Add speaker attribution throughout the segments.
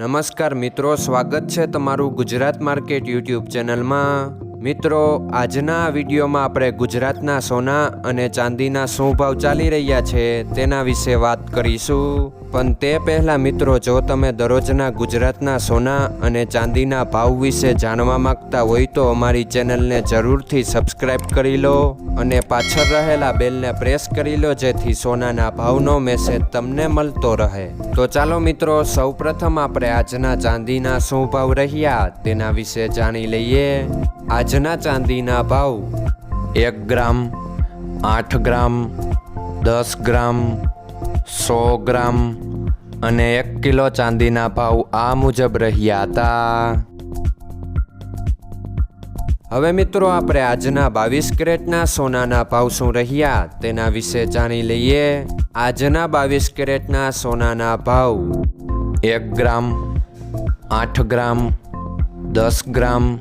Speaker 1: નમસ્કાર મિત્રો, સ્વાગત છે તમારું ગુજરાત માર્કેટ યુટ્યુબ ચેનલમાં। મિત્રો, આજના વિડીયોમાં આપણે ગુજરાતના સોના અને ચાંદીના શું ભાવ ચાલી રહ્યા છે તેના વિશે વાત કરીશું। પણ તે પહેલાં મિત્રો, જો તમે દરરોજના ગુજરાતના સોના અને ચાંદીના ભાવ વિશે જાણવા માંગતા હોય તો અમારી ચેનલને જરૂરથી સબસ્ક્રાઈબ કરી લો અને પાછળ રહેલા બેલને પ્રેસ કરી લો, જેથી સોનાના ભાવનો મેસેજ તમને મળતો રહે। તો ચાલો મિત્રો, સૌપ્રથમ આપણે આજના ચાંદીના શું ભાવ રહ્યા તેના વિશે જાણી લઈએ। આજના ચાંદીના ભાવ 1 ગ્રામ, 8 ગ્રામ, 10 ગ્રામ, 100 ગ્રામ અને 1 કિલો ચાંદીના ભાવ આ મુજબ રહ્યા હતા। હવે મિત્રો, આપણે આજના 22 કેરેટના સોનાના ભાવ શું રહ્યા તેના વિશે જાણી લઈએ। આજના 22 કેરેટના સોનાના ભાવ 1 ગ્રામ, 8 ગ્રામ, 10 ગ્રામ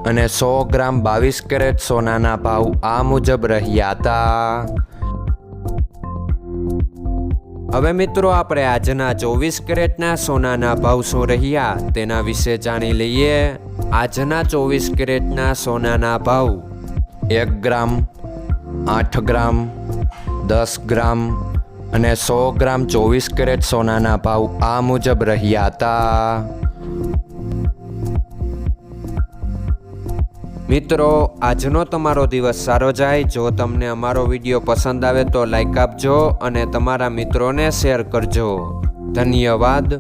Speaker 1: અને 100 ગ્રામ 22 કેરેટ સોનાના ભાવ આ મુજબ રહ્યા હતા। હવે મિત્રો, આપણે આજના 24 કેરેટના સોનાના ભાવ શું રહ્યા તેના વિશે જાણી લઈએ। આજના 24 કેરેટના સોનાના ભાવ 1 ગ્રામ, 8 ગ્રામ, 10 ગ્રામ અને 100 ગ્રામ 24 કેરેટ સોનાના ભાવ આ મુજબ રહ્યા હતા। મિત્રો, આજનો તમારો દિવસ સારો જાય। જો તમને અમારો વિડીયો પસંદ આવે તો લાઈક આપજો અને તમારા મિત્રોને શેર કરજો। ધન્યવાદ।